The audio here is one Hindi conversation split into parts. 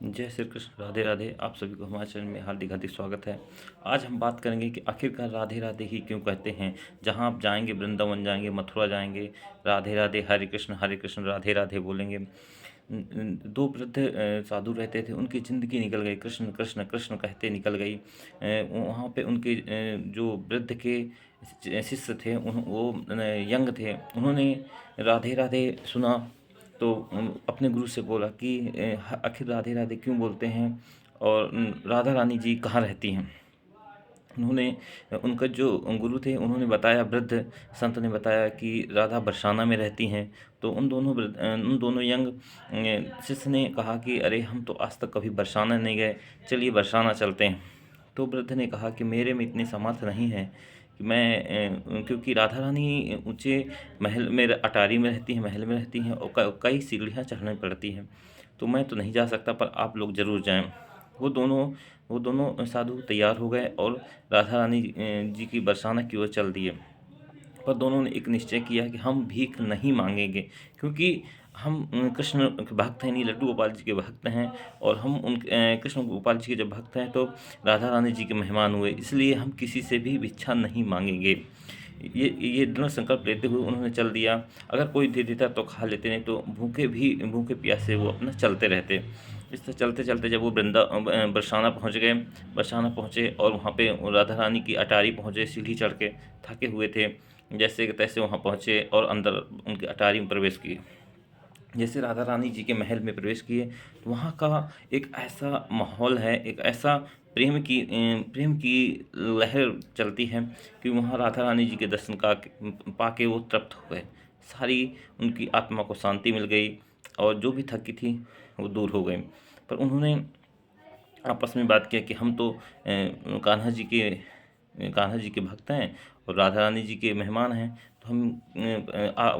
जय श्री कृष्ण, राधे राधे। आप सभी को हमारे चैनल में हार्दिक हार्दिक स्वागत है। आज हम बात करेंगे कि आखिरकार राधे राधे ही क्यों कहते हैं। जहाँ आप जाएंगे, वृंदावन जाएंगे, मथुरा जाएंगे, राधे राधे, हरे कृष्ण राधे राधे बोलेंगे। दो वृद्ध साधु रहते थे, उनकी ज़िंदगी निकल गई, कृष्ण कृष्ण कृष्ण कहते निकल गई। वहाँ पे उनके जो वृद्ध के शिष्य थे, वो यंग थे, उन्होंने राधे राधे सुना। तो अपने गुरु से बोला कि आखिर राधे राधे क्यों बोलते हैं, और राधा रानी जी कहाँ रहती हैं। उन्होंने उनका जो गुरु थे उन्होंने बताया, वृद्ध संत ने बताया कि राधा बरसाना में रहती हैं। तो उन दोनों यंग शिष्य ने कहा कि अरे, हम तो आज तक कभी बरसाना नहीं गए, चलिए बरसाना चलते हैं। तो वृद्ध ने कहा कि मेरे में इतनी सामर्थ्य नहीं है कि मैं क्योंकि राधा रानी ऊंचे महल में, अटारी में रहती हैं, महल में रहती हैं, और कई सीढ़ियाँ चढ़नी पड़ती हैं, तो मैं तो नहीं जा सकता, पर आप लोग ज़रूर जाएं। वो दोनों वो दोनों साधु तैयार हो गए और राधा रानी जी की बरसाना की ओर चल दिए। पर दोनों ने एक निश्चय किया कि हम भीख नहीं मांगेंगे, क्योंकि हम कृष्ण के भक्त हैं, नहीं लड्डू गोपाल जी के भक्त हैं। और हम कृष्ण गोपाल जी के जब भक्त हैं, तो राधा रानी जी के मेहमान हुए, इसलिए हम किसी से भी भिक्षा नहीं मांगेंगे। ये दृढ़ संकल्प लेते हुए उन्होंने चल दिया। अगर कोई दे देता तो खा लेते, नहीं तो भूखे प्यासे वो अपना चलते रहते। इस तरह चलते चलते जब वो बरसाना पहुँच गए, बरसाना पहुँचे और वहाँ पे राधा रानी की अटारी पहुँचे, सीढ़ी चढ़ के थके हुए थे। जैसे तैसे वहाँ पहुँचे और अंदर उनकी अटारी में प्रवेश किए। जैसे राधा रानी जी के महल में प्रवेश किए, तो वहाँ का एक ऐसा माहौल है, एक ऐसा प्रेम की लहर चलती है कि वहाँ राधा रानी जी के दर्शन का पाके वो तृप्त हो गए। सारी उनकी आत्मा को शांति मिल गई, और जो भी थकी थी वो दूर हो गई। पर उन्होंने आपस में बात किया कि हम तो कान्हा जी के भक्त हैं और राधा रानी जी के मेहमान हैं, तो हम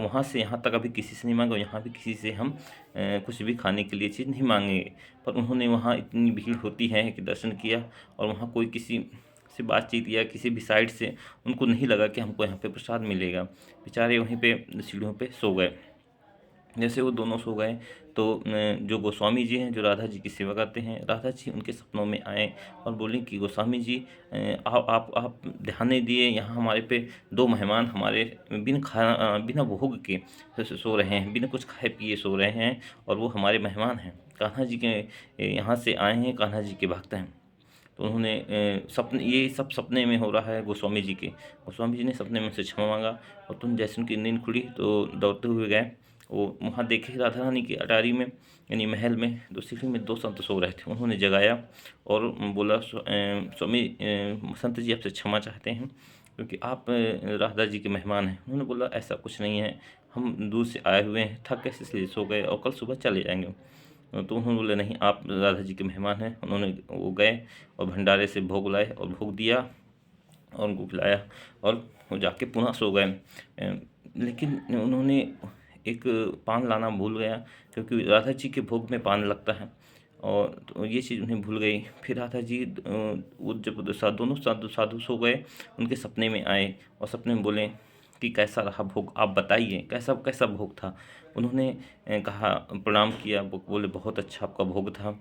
वहाँ से यहाँ तक अभी किसी से नहीं मांगे, और यहाँ भी किसी से हम कुछ भी खाने के लिए चीज़ नहीं मांगेंगे। पर उन्होंने वहाँ इतनी भीड़ होती है कि दर्शन किया, और वहाँ कोई किसी से बातचीत या किसी भी साइड से उनको नहीं लगा कि हमको यहाँ पे प्रसाद मिलेगा। बेचारे वहीं पे सीढ़ियों पे सो गए। जैसे वो दोनों सो गए, तो जो गोस्वामी जी हैं, जो राधा जी की सेवा करते हैं, राधा जी उनके सपनों में आए और बोले कि गोस्वामी जी, आप ध्यान नहीं दिए, यहाँ हमारे पे दो मेहमान हमारे बिना भोग के सो रहे हैं, बिना कुछ खाए पिए सो रहे हैं, और वो हमारे मेहमान हैं, कान्हा जी के यहाँ से आए हैं, कान्हा जी के भक्त हैं। तो उन्होंने ये सब सपने में हो रहा है गोस्वामी जी के। गोस्वामी जी ने सपने में उनसे क्षमा मांगा, और तुम जैसे उनकी नींद खुली तो दौड़ते हुए गए। वो वहाँ देखे राधा रानी की अटारी में, यानी महल में, दो सीढ़ी में दो संत सो रहे थे। उन्होंने जगाया और बोला, स्वामी संत जी आपसे क्षमा चाहते हैं, क्योंकि आप राधा जी के मेहमान हैं। उन्होंने बोला, ऐसा कुछ नहीं है, हम दूर से आए हुए हैं, थक कैसे इसलिए सो गए, और कल सुबह चले जाएंगे। तो उन्होंने बोला, नहीं, आप राधा जी के मेहमान हैं। उन्होंने वो गए और भंडारे से भोग लाए और भोग दिया और उनको खिलाया, और वो जाके पुनः सो गए। लेकिन उन्होंने एक पान लाना भूल गया, क्योंकि राधा जी के भोग में पान लगता है, और तो ये चीज़ उन्हें भूल गई। फिर राधा जी वो जब दोनों साधु सो गए, उनके सपने में आए और सपने में बोले कि कैसा रहा भोग, आप बताइए, कैसा कैसा भोग था। उन्होंने कहा, प्रणाम किया, बोले बहुत अच्छा आपका भोग था।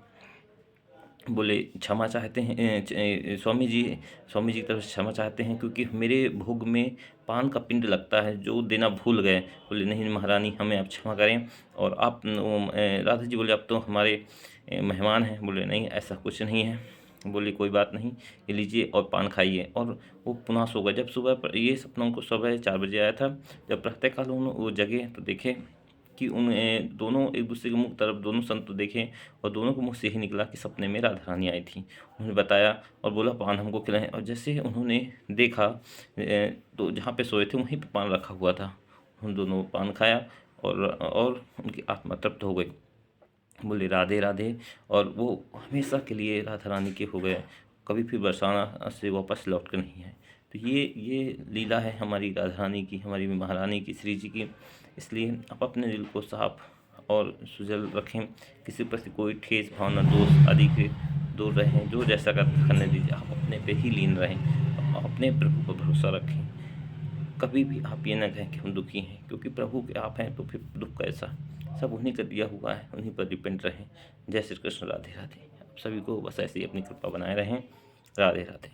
बोले क्षमा चाहते हैं, स्वामी जी की तरफ से क्षमा चाहते हैं, क्योंकि मेरे भोग में पान का पिंड लगता है, जो देना भूल गए। बोले, नहीं महारानी, हमें आप क्षमा करें। और राधा जी बोले, आप तो हमारे मेहमान हैं। बोले, नहीं, ऐसा कुछ नहीं है। बोले, कोई बात नहीं, ये लीजिए और पान खाइए। और वो पुनः सो गए। जब ये सपना उनको सुबह 4 बजे आया था। जब प्रातःकाल वो जगे तो देखे कि उन दोनों एक दूसरे के मुख तरफ, दोनों संत देखे, और दोनों के मुँह से यही निकला कि सपने में राधा रानी आई थी। उन्होंने बताया और बोला, पान हमको खिलाएं। और जैसे उन्होंने देखा, तो जहाँ पे सोए थे वहीं पे पान रखा हुआ था। उन दोनों पान खाया, और उनकी आत्मा तृप्त हो गई। बोले, राधे राधे। और वो हमेशा के लिए राधा रानी के हो गए, कभी फिर बरसाना से वापस लौट कर नहीं आए। तो ये लीला है हमारी राधा रानी की, हमारी महारानी की, श्री जी की। इसलिए आप अपने दिल को साफ और सुजल रखें, किसी पर से कोई ठेस भावना, दोष आदि के दूर रहें। जो जैसा करने दीजिए, आप अपने पे ही लीन रहें, अपने प्रभु पर भरोसा रखें। कभी भी आप ये ना कहें कि हम दुखी हैं, क्योंकि प्रभु के आप हैं तो फिर दुख कैसा। सब उन्हीं का दिया हुआ है, उन्हीं पर डिपेंड रहें। जय श्री कृष्ण, राधे राधे। आप सभी को बस ऐसे ही अपनी कृपा बनाए रहें। राधे राधे।